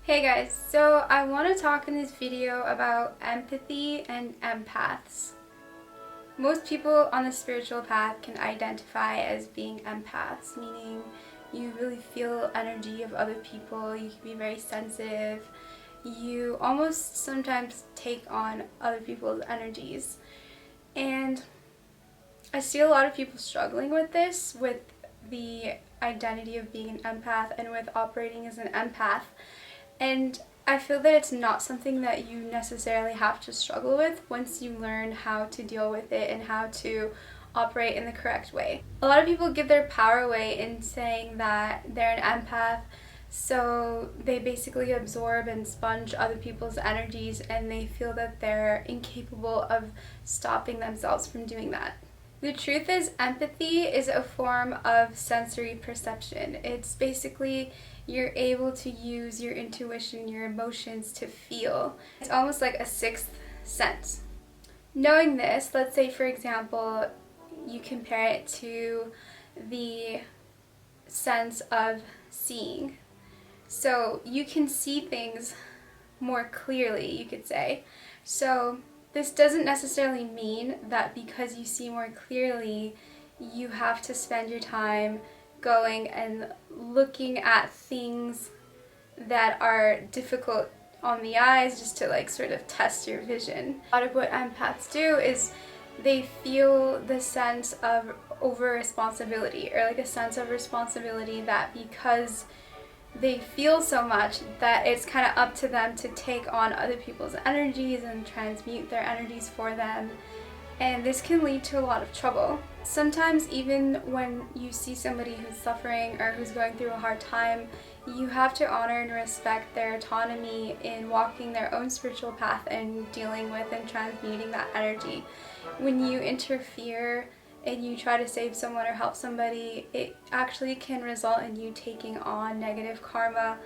Hey guys, so I want to talk in this video about empathy and empaths. Most people on the spiritual path can identify as being empaths, meaning you really feel energy of other people, you can be very sensitive, you almost sometimes take on other people's energies. And I see a lot of people struggling with this, with the identity of being an empath and with operating as an empath. And I feel that it's not something that you necessarily have to struggle with once you learn how to deal with it and how to operate in the correct way. A lot of people give their power away in saying that they're an empath, so they basically absorb and sponge other people's energies and they feel that they're incapable of stopping themselves from doing that. The truth is, empathy is a form of sensory perception. It's basically you're able to use your intuition, your emotions to feel. It's almost like a sixth sense. Knowing this, let's say for example, you compare it to the sense of seeing. So you can see things more clearly, you could say. So this doesn't necessarily mean that because you see more clearly, you have to spend your time going and looking at things that are difficult on the eyes just to sort of test your vision. A lot of what empaths do is they feel the sense of over responsibility, or like a sense of responsibility that because they feel so much that it's kind of up to them to take on other people's energies and transmute their energies for them. And this can lead to a lot of trouble. Sometimes even when you see somebody who's suffering or who's going through a hard time, you have to honor and respect their autonomy in walking their own spiritual path and dealing with and transmuting that energy. When you interfere and you try to save someone or help somebody, it actually can result in you taking on negative karma,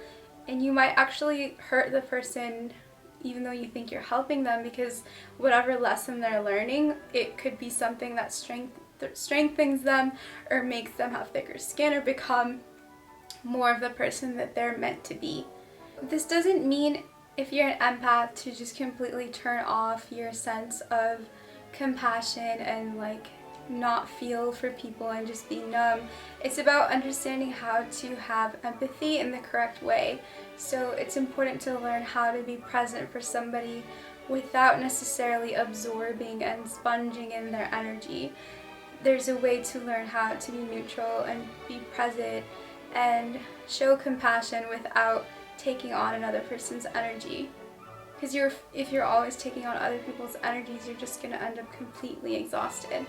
and you might actually hurt the person even though you think you're helping them, because whatever lesson they're learning, it could be something that strengthens them or makes them have thicker skin or become more of the person that they're meant to be. This doesn't mean, if you're an empath, to just completely turn off your sense of compassion and not feel for people and just be numb. It's about understanding how to have empathy in the correct way. So it's important to learn how to be present for somebody without necessarily absorbing and sponging in their energy. There's a way to learn how to be neutral and be present and show compassion without taking on another person's energy. Because if you're always taking on other people's energies, you're just going to end up completely exhausted.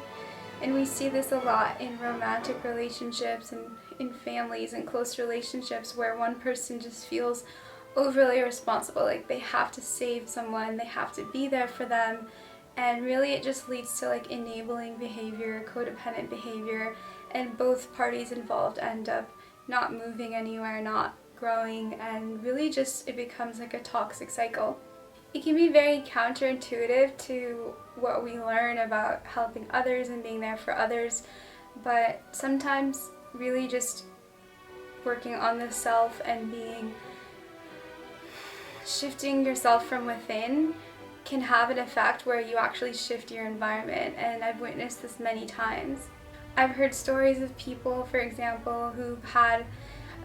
And we see this a lot in romantic relationships and in families and close relationships, where one person just feels overly responsible, like they have to save someone, they have to be there for them, and really it just leads to enabling behavior, codependent behavior, and both parties involved end up not moving anywhere, not growing, and really just it becomes like a toxic cycle. It can be very counterintuitive to what we learn about helping others and being there for others, but sometimes really just working on the self and shifting yourself from within can have an effect where you actually shift your environment, and I've witnessed this many times. I've heard stories of people, for example, who've had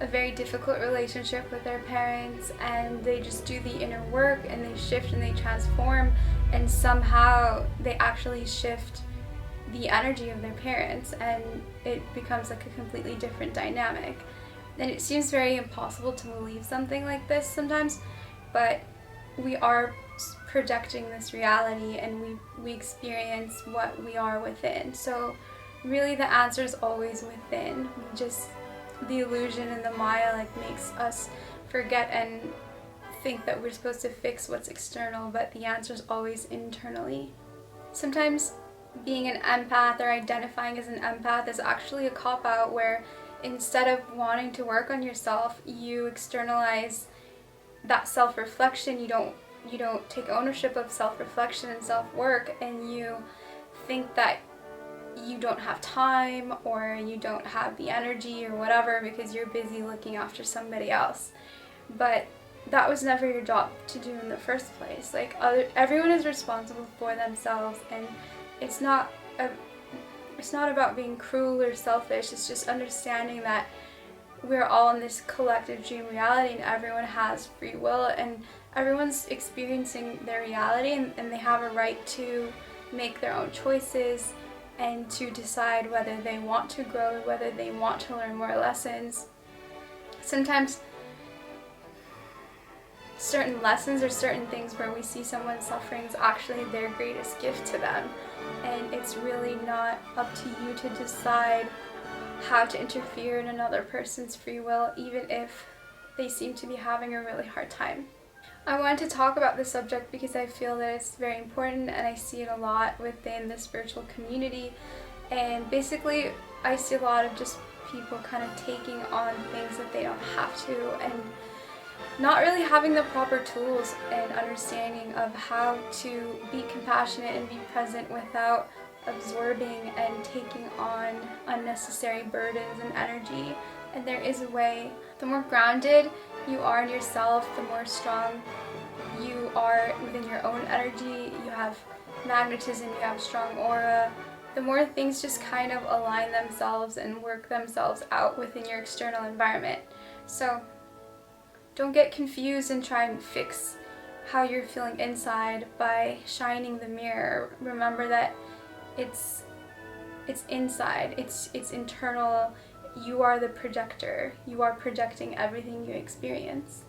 a very difficult relationship with their parents, and they just do the inner work and they shift and they transform, and somehow they actually shift the energy of their parents and it becomes like a completely different dynamic. And it seems very impossible to believe something like this sometimes, but we are projecting this reality and we experience what we are within. So really the answer is always within. The illusion and the Maya makes us forget and think that we're supposed to fix what's external, but the answer is always internally. Sometimes being an empath or identifying as an empath is actually a cop-out, where instead of wanting to work on yourself, you externalize that self-reflection. You don't take ownership of self-reflection and self-work, and you think that you don't have time or you don't have the energy or whatever because you're busy looking after somebody else. But that was never your job to do in the first place. Like, everyone is responsible for themselves, and it's not about being cruel or selfish. It's just understanding that we're all in this collective dream reality, and everyone has free will, and everyone's experiencing their reality, and they have a right to make their own choices and to decide whether they want to grow, whether they want to learn more lessons. Sometimes certain lessons or certain things where we see someone suffering is actually their greatest gift to them, and it's really not up to you to decide how to interfere in another person's free will, even if they seem to be having a really hard time. I wanted to talk about this subject because I feel that it's very important, and I see it a lot within the spiritual community. And basically, I see a lot of just people kind of taking on things that they don't have to, and not really having the proper tools and understanding of how to be compassionate and be present without absorbing and taking on unnecessary burdens and energy. And there is a way. The more grounded you are in yourself, the more strong you are within your own energy. You have magnetism, you have strong aura. The more things just kind of align themselves and work themselves out within your external environment. So don't get confused and try and fix how you're feeling inside by shining the mirror. Remember that it's inside, it's internal. You are the projector. You are projecting everything you experience.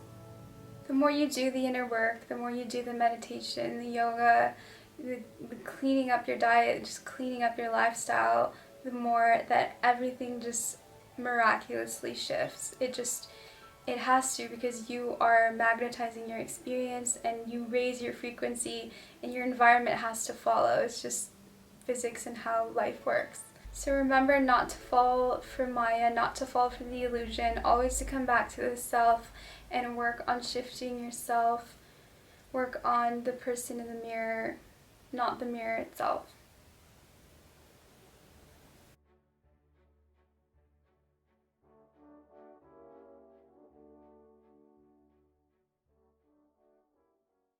The more you do the inner work, the more you do the meditation, the yoga, the cleaning up your diet, just cleaning up your lifestyle, the more that everything just miraculously shifts. It has to, because you are magnetizing your experience, and you raise your frequency, and your environment has to follow. It's just physics and how life works. So remember not to fall for Maya, not to fall for the illusion, always to come back to the self and work on shifting yourself, work on the person in the mirror, not the mirror itself.